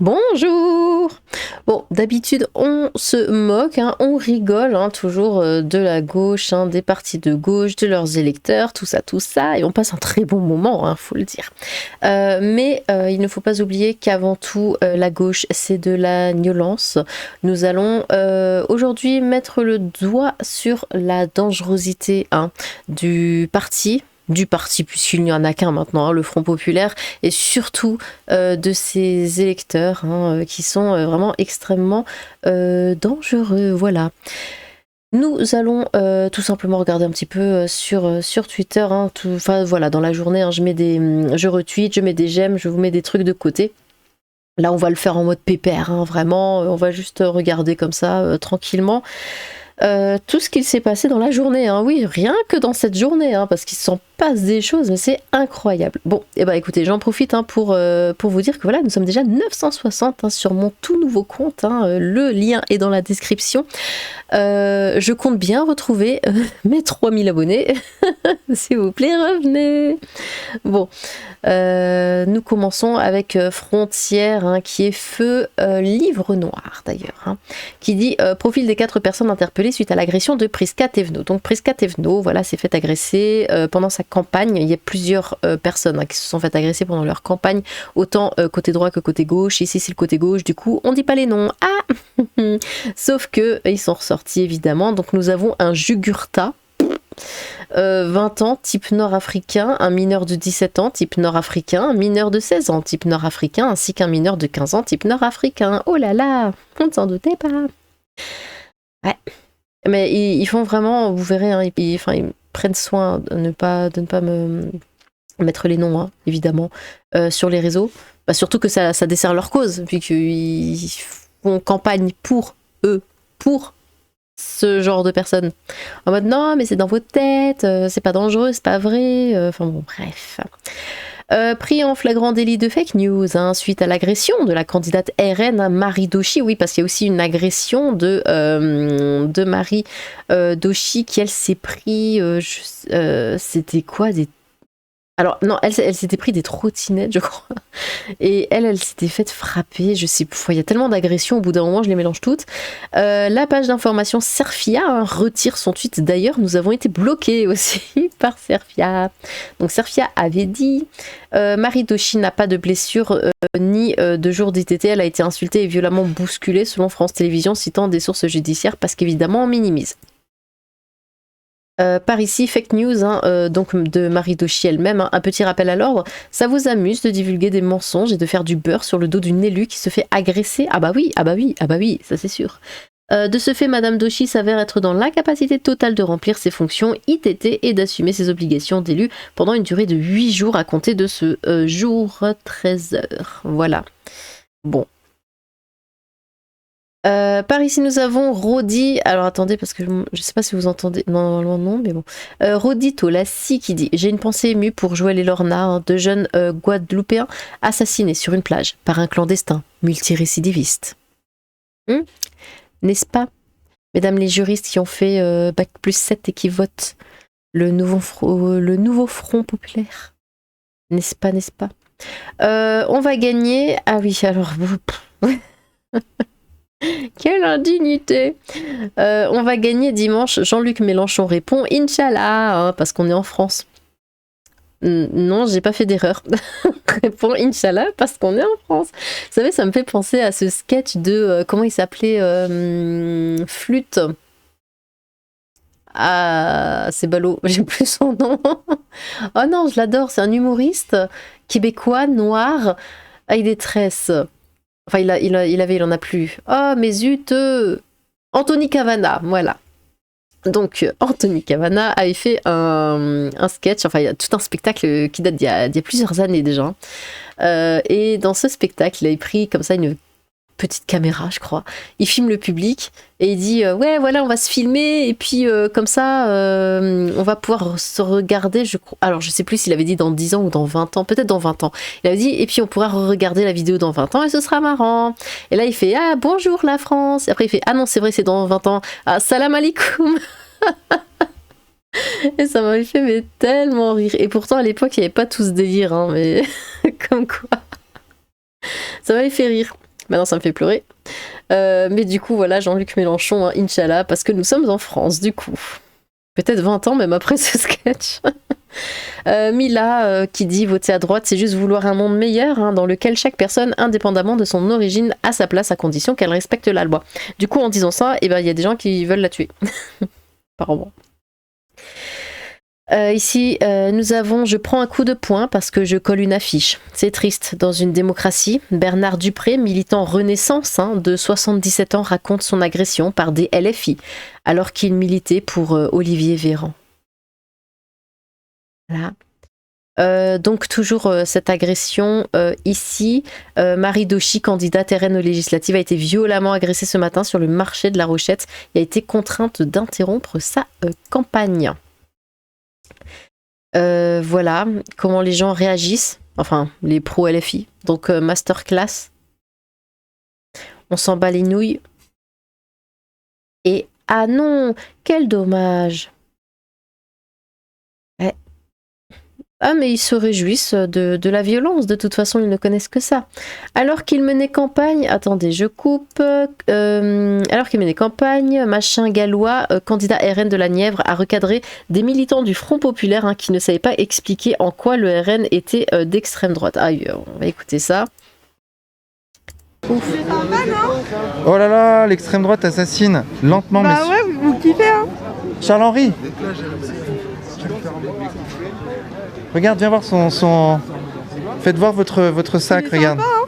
Bonjour! Bon, d'habitude, on se moque, hein, on rigole, hein, toujours de la gauche, hein, des partis de gauche, de leurs électeurs, tout ça, et on passe un très bon moment, hein, faut le dire. Mais il ne faut pas oublier qu'avant tout, la gauche, c'est de la violence. Nous allons aujourd'hui mettre le doigt sur la dangerosité, hein, du parti puisqu'il n'y en a qu'un maintenant, hein, le Front Populaire, et surtout de ces électeurs, hein, qui sont vraiment extrêmement dangereux. Voilà. Nous allons tout simplement regarder un petit peu sur Twitter. Hein, enfin voilà, dans la journée, hein, je retweet, je mets des j'aime, je vous mets des trucs de côté. Là, on va le faire en mode pépère, hein, vraiment. On va juste regarder comme ça, tranquillement. Tout ce qu'il s'est passé dans la journée, hein. Oui, rien que dans cette journée, hein, parce qu'il s'en passe des choses, mais c'est incroyable. Bon, et bah écoutez, j'en profite, hein, pour vous dire que voilà, nous sommes déjà 960, hein, sur mon tout nouveau compte, hein, le lien est dans la description. Je compte bien retrouver mes 3000 abonnés. S'il vous plaît, revenez. Bon, nous commençons avec Frontière, hein, qui est feu livre noir d'ailleurs, hein, qui dit profil des 4 personnes interpellées suite à l'agression de Prisca Thévenot. Donc Prisca Thévenot, voilà, s'est fait agresser pendant sa campagne. Il y a plusieurs personnes, hein, qui se sont fait agresser pendant leur campagne, autant côté droit que côté gauche. Ici c'est le côté gauche, du coup on dit pas les noms. Ah sauf que ils sont ressortis évidemment. Donc nous avons un Jugurtha, 20 ans, type nord-africain, un mineur de 17 ans, type nord-africain, un mineur de 16 ans, type nord-africain, ainsi qu'un mineur de 15 ans, type nord-africain. Oh là là, on ne s'en doutait pas. Ouais. Mais ils font vraiment, vous verrez, hein, ils prennent soin de ne pas me mettre les noms, hein, évidemment, sur les réseaux. Bah, surtout que ça dessert leur cause, vu qu'ils font campagne pour eux, pour ce genre de personnes. En mode non, mais c'est dans votre tête, c'est pas dangereux, c'est pas vrai. Enfin bon, bref. Pris en flagrant délit de fake news, hein, suite à l'agression de la candidate RN, hein, Marie Doshi. Oui, parce qu'il y a aussi une agression de Marie Doshi qui, elle, s'est pris. C'était quoi des... Alors, non, elle s'était pris des trottinettes, je crois. Et elle s'était faite frapper, je sais plus, il y a tellement d'agressions, au bout d'un moment je les mélange toutes. La page d'information Serfia, hein, retire son tweet. D'ailleurs, nous avons été bloqués aussi par Serfia. Donc Serfia avait dit Marie Doshi n'a pas de blessure ni de jour d'ITT, elle a été insultée et violemment bousculée selon France Télévisions, citant des sources judiciaires parce qu'évidemment on minimise. Par ici, fake news, hein, donc de Marie Doshi elle-même, hein, un petit rappel à l'ordre. Ça vous amuse de divulguer des mensonges et de faire du beurre sur le dos d'une élue qui se fait agresser? Ah bah oui, ça c'est sûr. De ce fait, Madame Doshi s'avère être dans l'incapacité totale de remplir ses fonctions ITT et d'assumer ses obligations d'élu pendant une durée de 8 jours à compter de ce jour 13h. Voilà. Bon. Par ici nous avons Rodi, alors attendez parce que je sais pas si vous entendez, normalement non mais bon, Rodi Tolassi qui dit: j'ai une pensée émue pour Joël et Lorna, hein, deux jeunes Guadeloupéens assassinés sur une plage par un clandestin multirécidiviste. N'est-ce pas, mesdames les juristes qui ont fait Bac+7 et qui votent le nouveau Front Populaire? N'est-ce pas, n'est-ce pas? On va gagner, ah oui alors... Quelle indignité! On va gagner dimanche. Jean-Luc Mélenchon répond Inch'Allah, hein, parce qu'on est en France. Non, j'ai pas fait d'erreur. Répond Inch'Allah parce qu'on est en France. Vous savez, ça me fait penser à ce sketch de comment il s'appelait, Flûte. Ah, c'est ballot, j'ai plus son nom. Oh non, je l'adore, c'est un humoriste québécois, noir, avec des tresses. Enfin, il en a plus. Ah, mais zut, Anthony Cavana, voilà. Donc, Anthony Cavana avait fait un sketch, enfin, il y a tout un spectacle qui date d'il y a plusieurs années déjà. Et dans ce spectacle, il avait pris comme ça une petite caméra, je crois. Il filme le public et il dit ouais, voilà, on va se filmer et puis comme ça, on va pouvoir se regarder. Alors, je sais plus s'il avait dit dans 10 ans ou dans 20 ans, peut-être dans 20 ans. Il avait dit et puis on pourra regarder la vidéo dans 20 ans et ce sera marrant. Et là, il fait ah, bonjour la France. Et après, il fait ah non, c'est vrai, c'est dans 20 ans. Ah, salam alaikum. Et ça m'avait fait mais tellement rire. Et pourtant, à l'époque, il n'y avait pas tout ce délire, hein, mais comme quoi. Ça m'avait fait rire. Maintenant, ça me fait pleurer. Mais du coup, voilà, Jean-Luc Mélenchon, hein, Inch'Allah, parce que nous sommes en France, du coup. Peut-être 20 ans, même après ce sketch. Mila, qui dit voter à droite, c'est juste vouloir un monde meilleur, hein, dans lequel chaque personne, indépendamment de son origine, a sa place à condition qu'elle respecte la loi. Du coup, en disant ça, il y a des gens qui veulent la tuer. Apparemment. Ici, nous avons Je prends un coup de poing parce que je colle une affiche. C'est triste dans une démocratie. Bernard Dupré, militant Renaissance, hein, de 77 ans, raconte son agression par des LFI alors qu'il militait pour Olivier Véran. Voilà. Donc toujours cette agression ici. Marie Dauchy, candidate RN aux législatives, a été violemment agressée ce matin sur le marché de la Rochette et a été contrainte d'interrompre sa campagne. Voilà comment les gens réagissent, enfin les pro LFI. Donc masterclass, on s'en bat les nouilles. Et ah non, quel dommage. Ah mais ils se réjouissent de la violence, de toute façon ils ne connaissent que ça. Alors qu'il menait campagne, attendez je coupe, alors qu'il menait campagne, machin gallois, candidat RN de la Nièvre, a recadré des militants du Front Populaire, hein, qui ne savaient pas expliquer en quoi le RN était d'extrême droite. Ah, on va écouter ça. Ouf. C'est sympa, non ? Oh là là, l'extrême droite assassine, lentement mais... Bah ouais, vous kiffez, hein ? Charles-Henri, regarde, viens voir son... Faites voir votre sac, regarde. Sympa, hein ?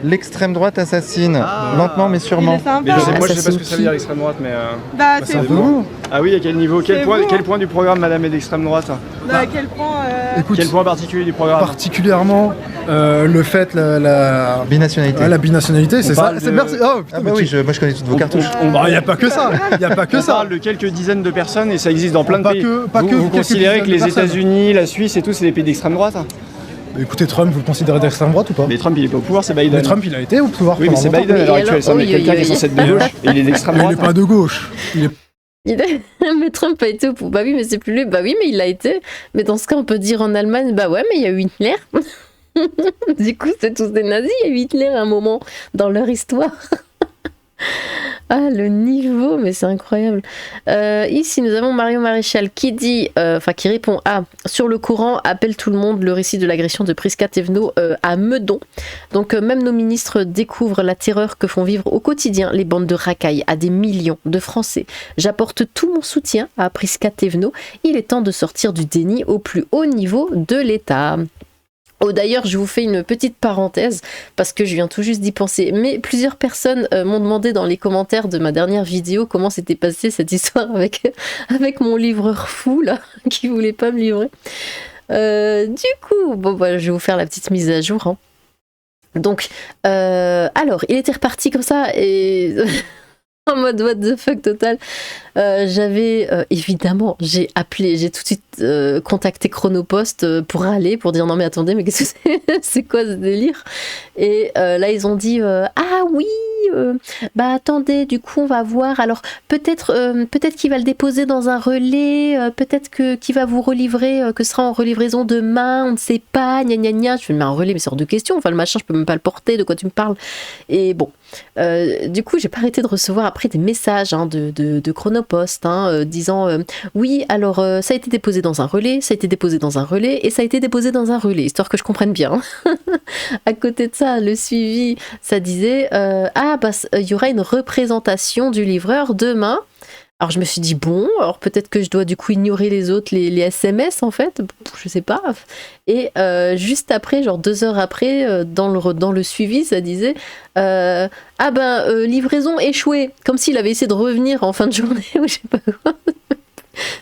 L'extrême droite assassine, lentement mais sûrement. Il est sympa. Mais je sais, moi je sais pas ce que Assassin ça veut dire l'extrême droite, mais... Bah C'est c'est un peu vous. lourd. Ah oui, à quel niveau, C'est bon. quel point du programme madame est d'extrême droite? Bah à quel point Écoute, Quel point particulier du programme? particulièrement le fait, la Binationalité. la binationalité, c'est ça. parle de- Merci. Oh, putain, Ah bah mais oui, tu- moi je connais toutes vos cartouches. Il n'y a pas que ça. Il n'y a pas que On ça. parle de quelques dizaines de personnes et ça existe dans plein de Pas pays. que- pas vous que vous quelques considérez que dizaines de les personnes. États-Unis, la Suisse et tout, c'est des pays d'extrême droite? Écoutez, Trump, vous le considérez d'extrême droite ou pas? Mais Trump il est pas au pouvoir, c'est Biden. Mais Trump, il a été au pouvoir. Oui, mais pendant c'est longtemps. Biden à l'heure Oui, actuelle, ça alors, mais oui, quelqu'un oui, qui est oui. censé être de gauche et il est d'extrême Mais il droite. n'est pas de gauche. Il est Mais Trump a été au pouvoir. Bah oui, mais c'est plus lui. Bah oui, mais il l'a été. Mais dans ce cas, on peut dire en Allemagne, bah ouais, mais il y a eu Hitler. Du coup, c'est tous des nazis. Il y a eu Hitler à un moment dans leur histoire. Ah, le niveau, mais c'est incroyable. Ici, nous avons Marion Maréchal qui dit, qui répond à sur le courant, appelle tout le monde le récit de l'agression de Prisca Thévenot à Meudon. Donc, même nos ministres découvrent la terreur que font vivre au quotidien les bandes de racailles à des millions de Français. J'apporte tout mon soutien à Prisca Thévenot. Il est temps de sortir du déni au plus haut niveau de l'État. Oh, d'ailleurs, je vous fais une petite parenthèse parce que je viens tout juste d'y penser. Mais plusieurs personnes m'ont demandé dans les commentaires de ma dernière vidéo comment s'était passée cette histoire avec mon livreur fou là, qui voulait pas me livrer. Du coup, je vais vous faire la petite mise à jour. Hein. Donc, alors, il était reparti comme ça et en mode what the fuck total. J'avais évidemment, j'ai tout de suite contacté Chronopost pour pour dire non mais attendez, mais qu'est-ce que c'est c'est quoi ce délire? Et là ils ont dit ah oui, bah attendez, du coup on va voir, alors peut-être qu'il va le déposer dans un relais, peut-être qu'il va vous relivrer, que ce sera en relivraison demain, on ne sait pas, gna gna gna. Je fais mais un relais, mais c'est hors de question, enfin le machin je peux même pas le porter, de quoi tu me parles? Et bon, du coup j'ai pas arrêté de recevoir après des messages de Chronopost disant oui alors ça a été déposé dans un relais, ça a été déposé dans un relais et ça a été déposé dans un relais, histoire que je comprenne bien. À côté de ça, le suivi, ça disait il y aura une représentation du livreur demain. Alors je me suis dit bon, alors peut-être que je dois du coup ignorer les autres, les SMS en fait, je sais pas. Et juste après, genre 2 heures après, dans le suivi, ça disait livraison échouée, comme s'il avait essayé de revenir en fin de journée ou je sais pas quoi.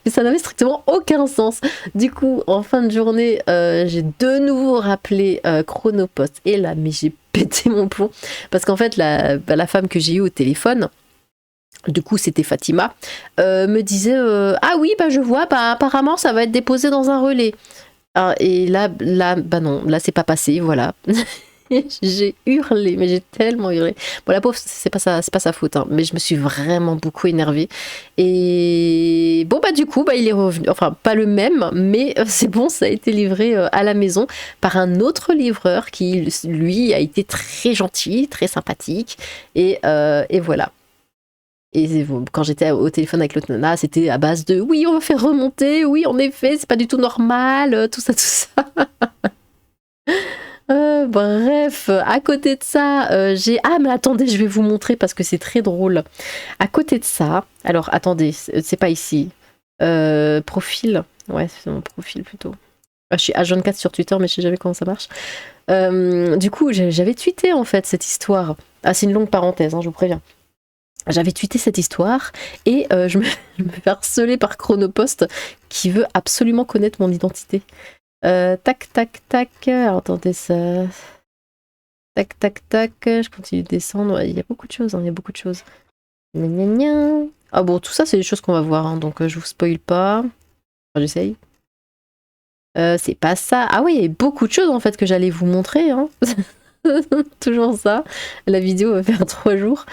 Mais ça n'avait strictement aucun sens. Du coup, en fin de journée, j'ai de nouveau rappelé Chronopost et là, mais j'ai pété mon plomb parce qu'en fait, la femme que j'ai eue au téléphone. Du coup, c'était Fatima, me disait ah oui, je vois, apparemment ça va être déposé dans un relais. Et là, non, là c'est pas passé, voilà. J'ai hurlé, mais j'ai tellement hurlé. Bon, la pauvre, c'est pas sa faute, hein, mais je me suis vraiment beaucoup énervée. Et bon, bah du coup, bah il est revenu. Enfin, pas le même, mais c'est bon, ça a été livré à la maison par un autre livreur qui, lui, a été très gentil, très sympathique. Et voilà. Et quand j'étais au téléphone avec l'autre nana, c'était à base de oui, on va faire remonter, oui, en effet, c'est pas du tout normal, tout ça, tout ça. Bref, à côté de ça, j'ai... Ah, mais attendez, je vais vous montrer parce que c'est très drôle. À côté de ça, alors attendez, c'est pas ici. Profil, ouais, c'est mon profil plutôt. Je suis H24 sur Twitter, mais je sais jamais comment ça marche. Du coup, j'avais tweeté en fait cette histoire. Ah, c'est une longue parenthèse, hein, je vous préviens. J'avais tweeté cette histoire et je me fais harceler par Chronopost qui veut absolument connaître mon identité. Tac, tac, tac. Alors, attendez ça. Tac, tac, tac. Je continue de descendre. Il y a beaucoup de choses. Hein, il y a beaucoup de choses. Gna, gna, gna. Ah bon, tout ça, c'est des choses qu'on va voir. Hein, donc, je vous spoil pas. Enfin, j'essaye. C'est pas ça. Ah oui, il y a beaucoup de choses en fait que j'allais vous montrer. Hein. Toujours ça. La vidéo va faire 3 jours.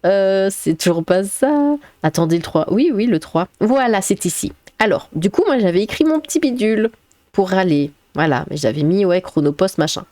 C'est toujours pas ça. Attendez, le 3. Oui, le 3. Voilà, c'est ici. Alors, du coup, moi, j'avais écrit mon petit bidule pour râler. Voilà, mais j'avais mis, ouais, Chronopost, machin.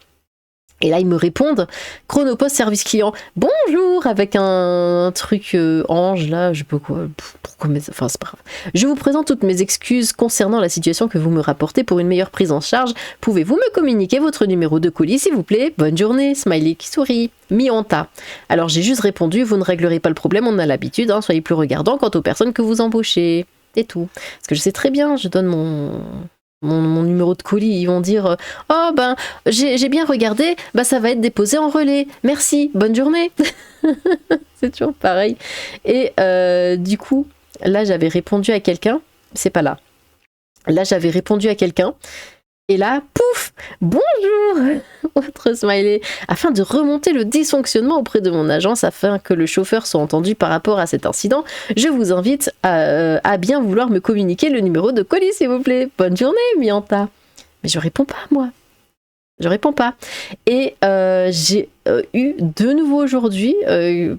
Et là, ils me répondent, Chronopost service client, bonjour, avec un truc ange, là, je sais pas quoi, pourquoi, mais enfin, c'est pas grave. Je vous présente toutes mes excuses concernant la situation que vous me rapportez pour une meilleure prise en charge. Pouvez-vous me communiquer votre numéro de colis, s'il vous plaît? Bonne journée, smiley qui sourit. Mianta. Alors, j'ai juste répondu, vous ne réglerez pas le problème, on a l'habitude, hein, soyez plus regardant quant aux personnes que vous embauchez. Et tout. Parce que je sais très bien, je donne mon numéro de colis, ils vont dire oh ben j'ai bien regardé, bah ça va être déposé en relais, merci, bonne journée. C'est toujours pareil. Et du coup là j'avais répondu à quelqu'un, c'est pas là j'avais répondu à quelqu'un et là pouf, bonjour, autre smiley, afin de remonter le dysfonctionnement auprès de mon agence afin que le chauffeur soit entendu par rapport à cet incident, je vous invite à bien vouloir me communiquer le numéro de colis s'il vous plaît. Bonne journée Mianta. Mais je réponds pas moi. Je réponds pas. Et j'ai eu de nouveau aujourd'hui,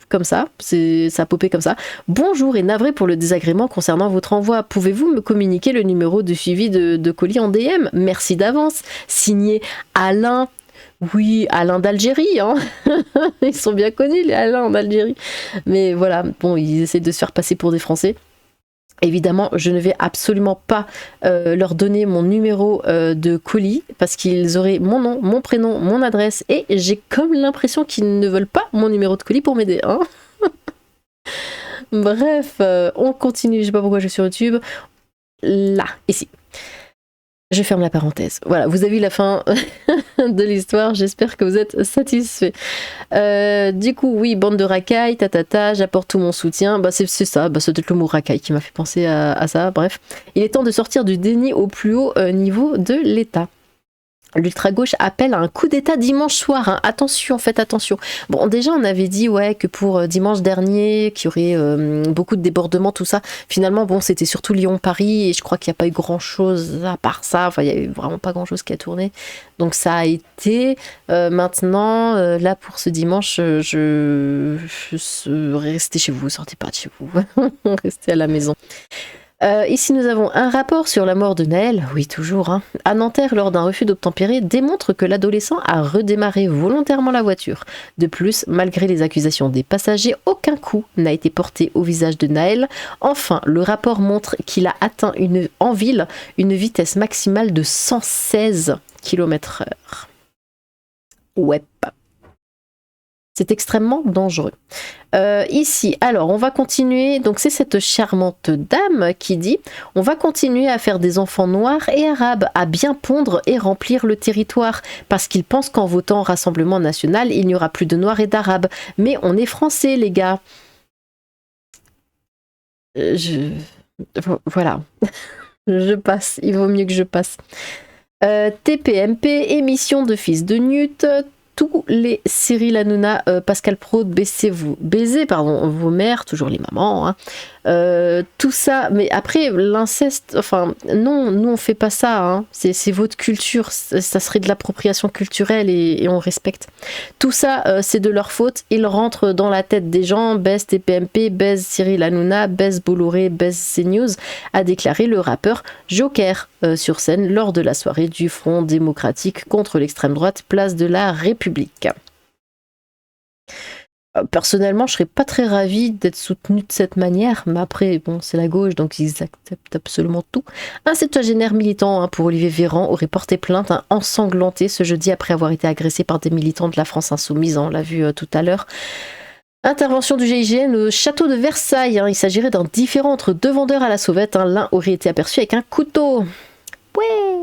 comme ça, ça a popé comme ça. Bonjour et navré pour le désagrément concernant votre envoi. Pouvez-vous me communiquer le numéro de suivi de colis en DM? Merci d'avance. Signé Alain. Oui, Alain d'Algérie. Hein. Ils sont bien connus, les Alains d'Algérie. Mais voilà, bon, ils essaient de se faire passer pour des Français. Évidemment, je ne vais absolument pas leur donner mon numéro de colis parce qu'ils auraient mon nom, mon prénom, mon adresse et j'ai comme l'impression qu'ils ne veulent pas mon numéro de colis pour m'aider. Hein. Bref, on continue. Je sais pas pourquoi je suis sur YouTube. Là, ici. Je ferme la parenthèse. Voilà, vous avez vu la fin de l'histoire. J'espère que vous êtes satisfaits. Du coup, oui, bande de racailles, j'apporte tout mon soutien. Bah, c'est ça, bah, c'est peut-être le mot racaille qui m'a fait penser à ça. Bref, il est temps de sortir du déni au plus haut niveau de l'État. L'ultra-gauche appelle à un coup d'État dimanche soir. Hein. Attention, faites attention. Bon, déjà, on avait dit ouais, que pour dimanche dernier, qu'il y aurait beaucoup de débordements, tout ça. Finalement, bon, c'était surtout Lyon-Paris et je crois qu'il n'y a pas eu grand-chose à part ça. Enfin, il n'y a eu vraiment pas grand-chose qui a tourné. Donc, ça a été. Maintenant, là, pour ce dimanche, restez chez vous, sortez pas de chez vous. Restez à la maison. Ici, nous avons un rapport sur la mort de Naël, oui toujours, hein, à Nanterre lors d'un refus d'obtempérer, démontre que l'adolescent a redémarré volontairement la voiture. De plus, malgré les accusations des passagers, aucun coup n'a été porté au visage de Naël. Enfin, le rapport montre qu'il a atteint en ville une vitesse maximale de 116 km/h. Ouais. C'est extrêmement dangereux. Ici, alors on va continuer. Donc c'est cette charmante dame qui dit « On va continuer à faire des enfants noirs et arabes, à bien pondre et remplir le territoire, parce qu'ils pensent qu'en votant Rassemblement National, il n'y aura plus de noirs et d'arabes. Mais on est français, les gars. » Voilà. Je passe. Il vaut mieux que je passe. TPMP, émission de fils de Newt. tous les Cyril Hanouna, Pascal Praud, baisez vos mères, toujours les mamans, hein. Tout ça, mais après l'inceste, enfin non, nous on fait pas ça, hein. C'est votre culture, ça serait de l'appropriation culturelle et on respecte. Tout ça, c'est de leur faute, ils rentrent dans la tête des gens, baise TPMP, baise Cyril Hanouna, baise Bolloré, baise CNews, a déclaré le rappeur Joker sur scène lors de la soirée du Front démocratique contre l'extrême droite, place de la République. Personnellement, je serais pas très ravie d'être soutenue de cette manière, mais après, bon, c'est la gauche, donc ils acceptent absolument tout. Un septuagénaire militant pour Olivier Véran aurait porté plainte, ensanglanté ce jeudi après avoir été agressé par des militants de la France Insoumise, on l'a vu tout à l'heure. Intervention du GIGN au château de Versailles, il s'agirait d'un différend entre deux vendeurs à la sauvette, l'un aurait été aperçu avec un couteau. Ouais.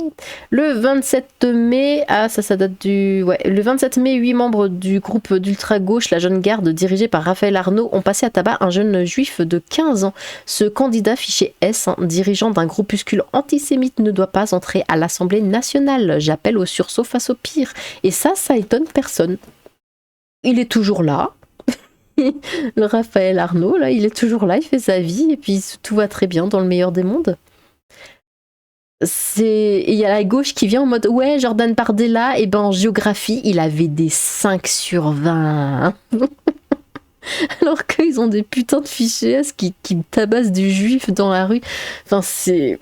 Le 27 mai, ça date du... Ouais, le 27 mai, 8 membres du groupe d'ultra-gauche, la Jeune Garde, dirigé par Raphaël Arnaud, ont passé à tabac un jeune juif de 15 ans. Ce candidat fiché S, dirigeant d'un groupuscule antisémite, ne doit pas entrer à l'Assemblée nationale. J'appelle au sursaut face au pire. Et ça étonne personne. Il est toujours là. Le Raphaël Arnaud, là, il est toujours là, il fait sa vie, et puis tout va très bien dans le meilleur des mondes. Il y a la gauche qui vient en mode ouais, Jordan Bardella, et ben en géographie il avait des 5 sur 20 alors qu'ils ont des putains de fichiers S qui tabassent du juif dans la rue. Enfin c'est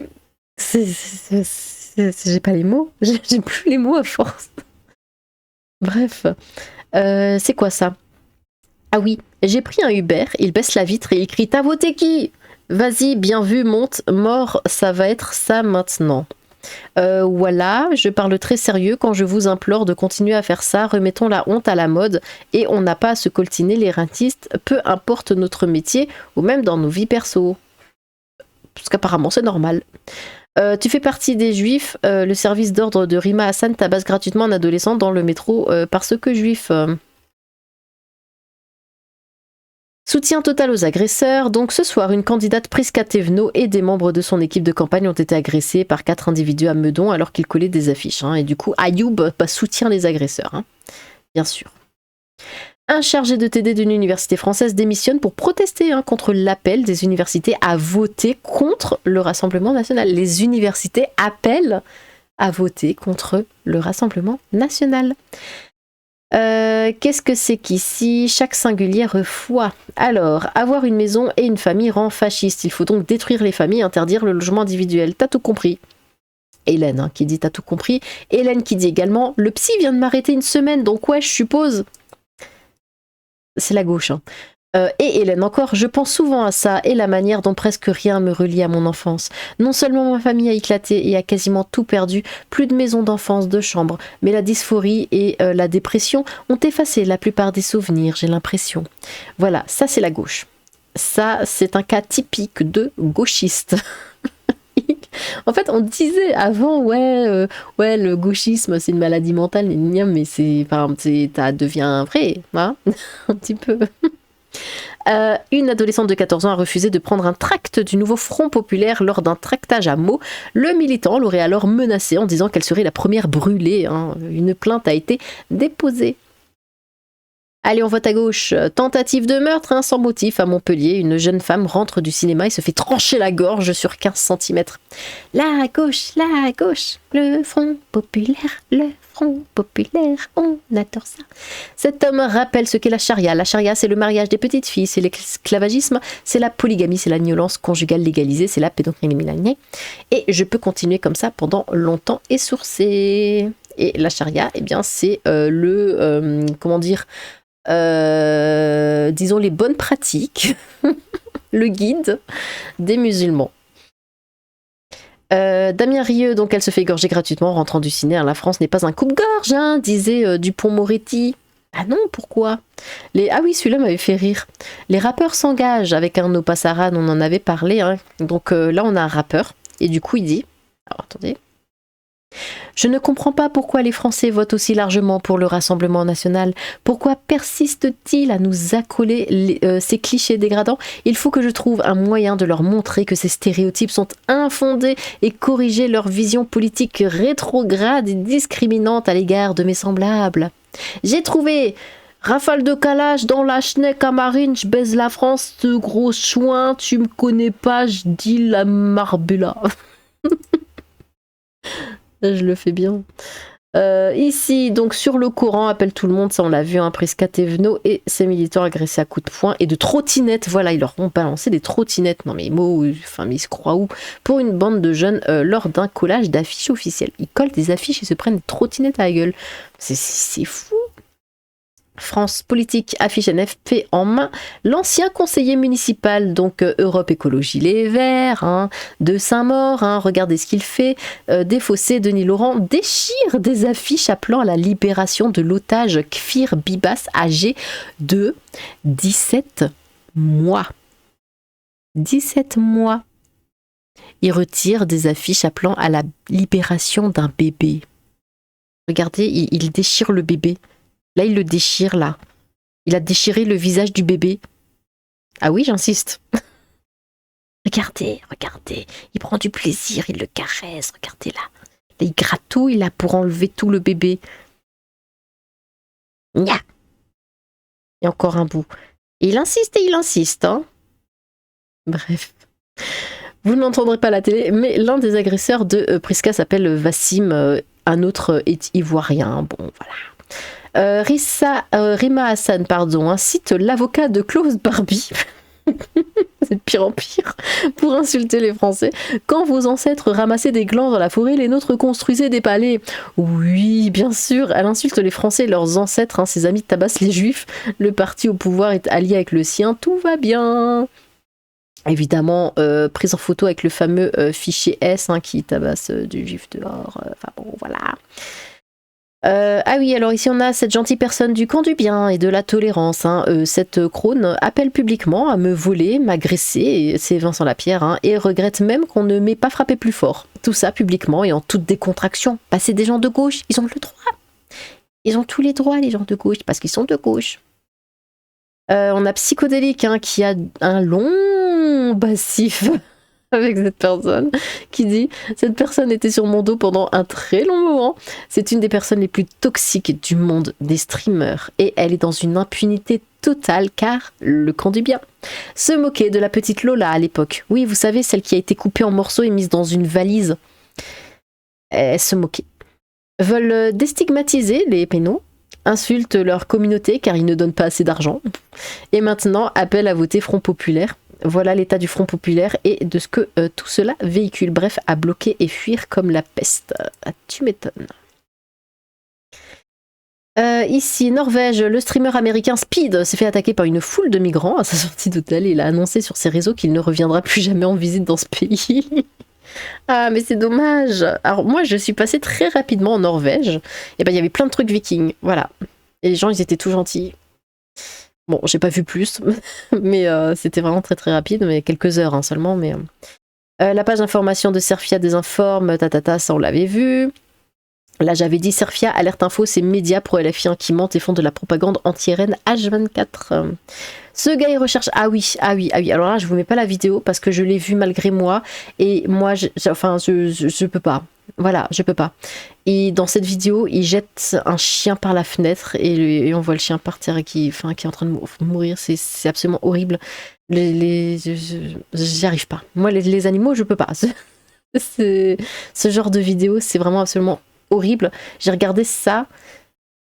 j'ai pas les mots, j'ai plus les mots à force. Bref, c'est quoi ça? Ah oui, j'ai pris un Uber, il baisse la vitre et il crie: t'as voté qui? Vas-y, bien vu, monte, mort, ça va être ça maintenant. Voilà, je parle très sérieux quand je vous implore de continuer à faire ça, remettons la honte à la mode et on n'a pas à se coltiner les rentistes, peu importe notre métier ou même dans nos vies perso. Parce qu'apparemment c'est normal. Tu fais partie des juifs, le service d'ordre de Rima Hassan tabasse gratuitement un adolescent dans le métro parce que juif. Soutien total aux agresseurs. Donc ce soir, une candidate Prisca Thévenot et des membres de son équipe de campagne ont été agressés par 4 individus à Meudon alors qu'ils collaient des affiches. Et du coup, Ayoub soutient les agresseurs, bien sûr. Un chargé de TD d'une université française démissionne pour protester contre l'appel des universités à voter contre le Rassemblement national. Les universités appellent à voter contre le Rassemblement national. Qu'est-ce que c'est qu'ici? Chaque singulière foi. Alors, avoir une maison et une famille rend fasciste. Il faut donc détruire les familles, interdire le logement individuel. T'as tout compris. Hélène qui dit t'as tout compris. Hélène qui dit également le psy vient de m'arrêter une semaine, donc ouais, je suppose. C'est la gauche. Et Hélène encore, je pense souvent à ça et la manière dont presque rien me relie à mon enfance. Non seulement ma famille a éclaté et a quasiment tout perdu, plus de maison d'enfance, de chambre, mais la dysphorie et la dépression ont effacé la plupart des souvenirs, j'ai l'impression. Voilà, ça c'est la gauche. Ça, c'est un cas typique de gauchiste. En fait, on disait avant, ouais, le gauchisme, c'est une maladie mentale, mais ça devient vrai, hein, un petit peu. Une adolescente de 14 ans a refusé de prendre un tract du nouveau Front populaire lors d'un tractage à Meaux. Le militant l'aurait alors menacée en disant qu'elle serait la première brûlée. Une plainte a été déposée. Allez, on vote à gauche. Tentative de meurtre sans motif à Montpellier. Une jeune femme rentre du cinéma et se fait trancher la gorge sur 15 cm. La gauche, le Front populaire, on adore ça. Cet homme rappelle ce qu'est la charia. La charia, c'est le mariage des petites filles, c'est l'esclavagisme, c'est la polygamie, c'est la violence conjugale légalisée, c'est la pédophilie. Et je peux continuer comme ça pendant longtemps et sourcer. Et la charia, eh bien, c'est disons les bonnes pratiques, le guide des musulmans. Damien Rieu, donc elle se fait égorger gratuitement en rentrant du ciné. La France n'est pas un coupe-gorge, disait Dupond-Moretti. Ah non, pourquoi? Ah oui, celui-là m'avait fait rire. Les rappeurs s'engagent avec Arnaud Passaran, on en avait parlé. Donc là, on a un rappeur. Et du coup, il dit... Alors, attendez... Je ne comprends pas pourquoi les Français votent aussi largement pour le Rassemblement national. Pourquoi persiste-t-il à nous accoler ces clichés dégradants? Il faut que je trouve un moyen de leur montrer que ces stéréotypes sont infondés et corriger leur vision politique rétrograde et discriminante à l'égard de mes semblables. J'ai trouvé rafale de calage dans la schneck à marine, je baise la France, ce gros chouin, tu me connais pas, je dis la marbella. Je le fais bien. Ici, donc sur le Coran, appelle tout le monde, ça on l'a vu, hein, Prisca Thévenot et ses militants agressés à coups de poing et de trottinettes. Voilà, ils leur ont balancé des trottinettes. Non mais enfin, mais ils se croient où? Pour une bande de jeunes lors d'un collage d'affiches officielles. Ils collent des affiches et se prennent des trottinettes à la gueule. C'est fou. France Politique affiche NFP en main. L'ancien conseiller municipal, donc Europe Écologie Les Verts, hein, de Saint-Maur, hein, regardez ce qu'il fait. Défaussé, Denis Laurent déchire des affiches appelant à la libération de l'otage Kfir Bibas, âgé de 17 mois. 17 mois. Il retire des affiches appelant à la libération d'un bébé. Regardez, il déchire le bébé. Là, il le déchire, là. Il a déchiré le visage du bébé. Ah oui, j'insiste. Regardez, regardez. Il prend du plaisir, il le caresse. Regardez là. Là, il gratouille, là, pour enlever tout le bébé. Nya. Et encore un bout. Et il insiste, hein. Bref. Vous n'entendrez pas la télé, mais l'un des agresseurs de Prisca s'appelle Wassim. Un autre est ivoirien. Bon, voilà. Rima Hassan, pardon, cite l'avocat de Klaus Barbie. C'est de pire en pire. Pour insulter les Français. Quand vos ancêtres ramassaient des glands dans la forêt, les nôtres construisaient des palais. Oui, bien sûr, elle insulte les Français et leurs ancêtres. Hein, ses amis tabassent les Juifs. Le parti au pouvoir est allié avec le sien. Tout va bien. Évidemment, prise en photo avec le fameux fichier S hein, qui tabasse du Juif dehors. Enfin bon, voilà. Ah oui, alors ici on a cette gentille personne du camp du bien et de la tolérance. Hein. Cette crône appelle publiquement à me voler, m'agresser, c'est Vincent Lapierre, hein, et regrette même qu'on ne m'ait pas frappé plus fort. Tout ça publiquement et en toute décontraction. Bah, c'est des gens de gauche, ils ont le droit. Ils ont tous les droits, les gens de gauche, parce qu'ils sont de gauche. On a Psychodélique hein, qui a un long passif avec cette personne qui dit « Cette personne était sur mon dos pendant un très long moment. C'est une des personnes les plus toxiques du monde des streamers et elle est dans une impunité totale car le camp du bien. » Se moquer de la petite Lola à l'époque. Oui, vous savez, celle qui a été coupée en morceaux et mise dans une valise. Se moquer. Veulent déstigmatiser les pénaux. Insultent leur communauté car ils ne donnent pas assez d'argent. Et maintenant, appellent à voter Front Populaire. Voilà l'état du Front Populaire et de ce que tout cela véhicule. Bref, à bloquer et fuir comme la peste. Tu m'étonnes. Ici, Norvège, le streamer américain Speed s'est fait attaquer par une foule de migrants à sa sortie d'hôtel. Il a annoncé sur ses réseaux qu'il ne reviendra plus jamais en visite dans ce pays. Ah, mais c'est dommage. Alors moi, je suis passée très rapidement en Norvège. Et ben, il y avait plein de trucs vikings. Voilà. Et les gens, ils étaient tout gentils. Bon, j'ai pas vu plus, mais c'était vraiment très très rapide, mais quelques heures hein, seulement. Mais la page d'information de Serfia désinforme, ça on l'avait vu. Là j'avais dit Serfia, alerte info, c'est médias pro LFI qui mentent et font de la propagande anti-RN H24. Ce gars il recherche, ah oui, alors là je vous mets pas la vidéo parce que je l'ai vu malgré moi, et moi je peux pas. Voilà, je peux pas. Et dans cette vidéo, il jette un chien par la fenêtre et on voit le chien par terre qui est en train de mourir. C'est absolument horrible. J'y arrive pas. Moi, les animaux, je peux pas. Ce genre de vidéo, c'est vraiment absolument horrible. J'ai regardé ça.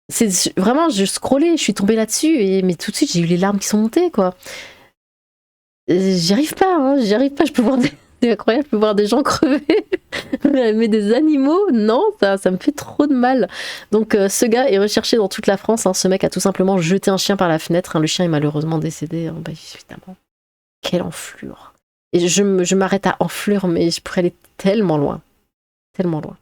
C'est vraiment, je scrollais, je suis tombée là-dessus, mais tout de suite, j'ai eu les larmes qui sont montées, quoi. J'y arrive pas, hein, je peux voir c'est incroyable, je peux voir des gens crever, mais des animaux, non, ça me fait trop de mal. Donc ce gars est recherché dans toute la France, hein. Ce mec a tout simplement jeté un chien par la fenêtre, hein. Le chien est malheureusement décédé, hein. Bah, évidemment. Quelle enflure. Et je m'arrête à enflure, mais je pourrais aller tellement loin. Tellement loin.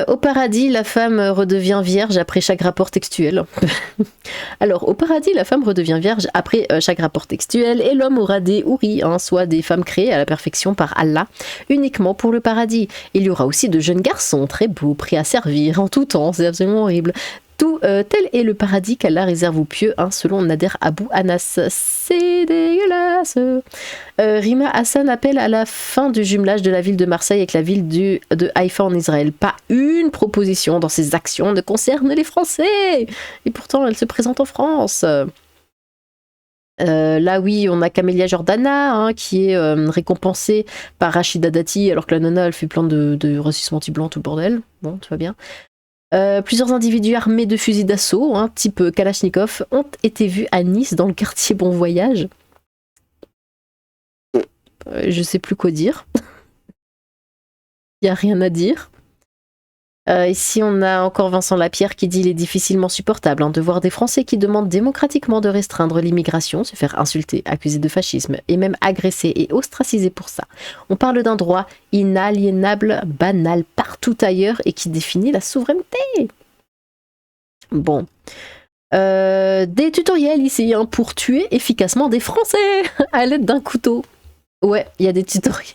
Au paradis, la femme redevient vierge après chaque rapport textuel. Alors, au paradis, la femme redevient vierge après chaque rapport textuel et l'homme aura des houris, hein, soit des femmes créées à la perfection par Allah, uniquement pour le paradis. Il y aura aussi de jeunes garçons très beaux, prêts à servir en tout temps, c'est absolument horrible. Tout tel est le paradis qu'Allah réserve aux pieux, hein, selon Nader Abou Anas. C'est dégueulasse. Rima Hassan appelle à la fin du jumelage de la ville de Marseille avec la ville de Haïfa en Israël. Pas une proposition dans ces actions ne concerne les Français. Et pourtant, elle se présente en France. Là oui, on a Camélia Jordana hein, qui est récompensée par Rachida Dati alors que la nana elle fait plein de racisme anti-blanc, tout le bordel. Bon, tout va bien. Plusieurs individus armés de fusils d'assaut, hein, type Kalachnikov, ont été vus à Nice dans le quartier Bon Voyage. Je sais plus quoi dire. Il n'y a rien à dire. Ici, on a encore Vincent Lapierre qui dit qu'il est difficilement supportable hein, de voir des Français qui demandent démocratiquement de restreindre l'immigration, se faire insulter, accuser de fascisme et même agresser et ostraciser pour ça. On parle d'un droit inaliénable, banal, partout ailleurs et qui définit la souveraineté. Bon. Des tutoriels ici hein, pour tuer efficacement des Français à l'aide d'un couteau. Ouais, il y a des tutoriels.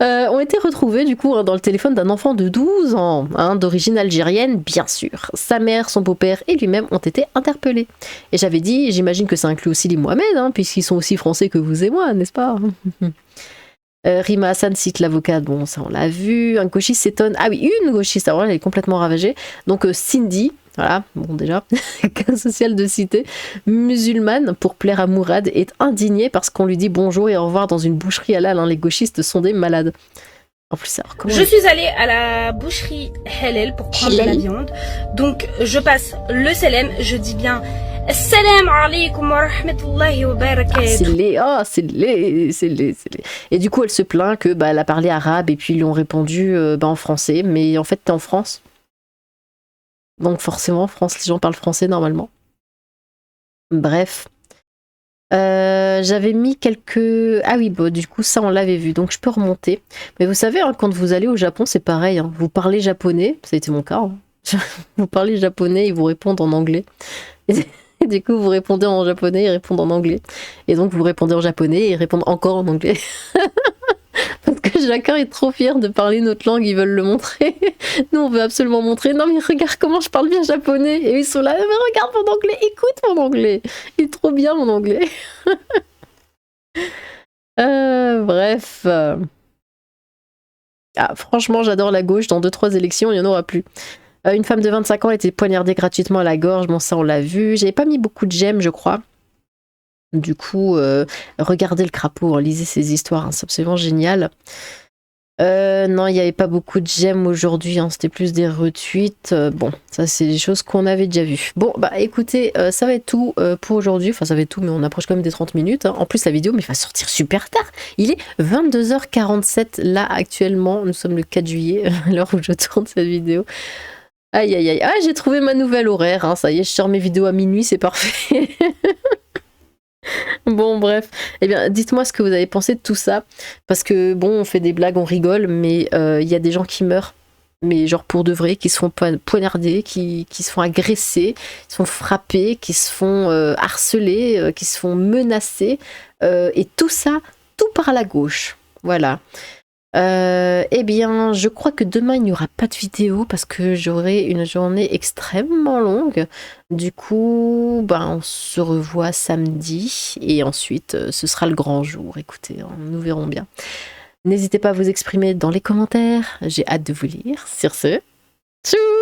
Ont été retrouvés du coup hein, dans le téléphone d'un enfant de 12 ans, hein, d'origine algérienne bien sûr. Sa mère, son beau-père et lui-même ont été interpellés. Et j'avais dit, j'imagine que ça inclut aussi les Mohamed, hein, puisqu'ils sont aussi français que vous et moi, n'est-ce pas? Rima Hassan cite l'avocat, bon ça on l'a vu. Un gauchiste s'étonne, ah oui une gauchiste, alors elle est complètement ravagée. Donc Cindy, voilà, bon déjà, cas social de cité, musulmane pour plaire à Mourad, est indignée parce qu'on lui dit bonjour et au revoir dans une boucherie halal, hein, les gauchistes sont des malades. En plus, alors, comment je suis allée à la boucherie halal pour prendre de la viande, donc je passe le salam, je dis bien Assalamu alaikum wa rahmatullahi wa barakatuh. C'est laid. Et du coup elle se plaint que bah, elle a parlé arabe et puis ils lui ont répondu en français, mais en fait t'es en France. Donc forcément, en France, les gens parlent français normalement. Bref. J'avais mis quelques... Ah oui, bon, du coup, ça, on l'avait vu. Donc, je peux remonter. Mais vous savez, hein, quand vous allez au Japon, c'est pareil. Hein. Vous parlez japonais. Ça a été mon cas. Hein. Vous parlez japonais, ils vous répondent en anglais. Et du coup, vous répondez en japonais, ils répondent en anglais. Et donc, vous répondez en japonais, et ils répondent encore en anglais. Parce que chacun est trop fier de parler notre langue, ils veulent le montrer. Nous, on veut absolument montrer. Non, mais regarde comment je parle bien japonais. Et ils sont là, mais regarde mon anglais, écoute mon anglais. Il est trop bien mon anglais. Bref. Ah, franchement, j'adore la gauche. Dans 2-3 élections, il n'y en aura plus. Une femme de 25 ans a été poignardée gratuitement à la gorge. Bon, ça, on l'a vu. J'avais pas mis beaucoup de j'aime, je crois. Du coup, regardez le crapaud, hein, lisez ces histoires, hein, c'est absolument génial. Non, il n'y avait pas beaucoup de j'aime aujourd'hui, hein, c'était plus des retweets. Bon, ça c'est des choses qu'on avait déjà vues. Bon, bah écoutez, ça va être tout pour aujourd'hui. Enfin, ça va être tout, mais on approche quand même des 30 minutes. Hein. En plus, la vidéo, mais va sortir super tard. Il est 22h47 là actuellement. Nous sommes le 4 juillet, à l'heure où je tourne cette vidéo. Aïe, aïe, aïe. Ah, j'ai trouvé ma nouvelle horaire. Hein. Ça y est, je sors mes vidéos à minuit, c'est parfait. Bon bref, eh bien dites-moi ce que vous avez pensé de tout ça, parce que bon on fait des blagues, on rigole, mais il y a des gens qui meurent, mais genre pour de vrai, qui se font poignarder, qui se font agresser, qui se font frapper, qui se font harceler, qui se font menacer, et tout ça, tout par la gauche, voilà. Eh bien, je crois que demain il n'y aura pas de vidéo parce que j'aurai une journée extrêmement longue. Du coup, on se revoit samedi et ensuite ce sera le grand jour. Écoutez, nous verrons bien. N'hésitez pas à vous exprimer dans les commentaires. J'ai hâte de vous lire. Sur ce, tchou!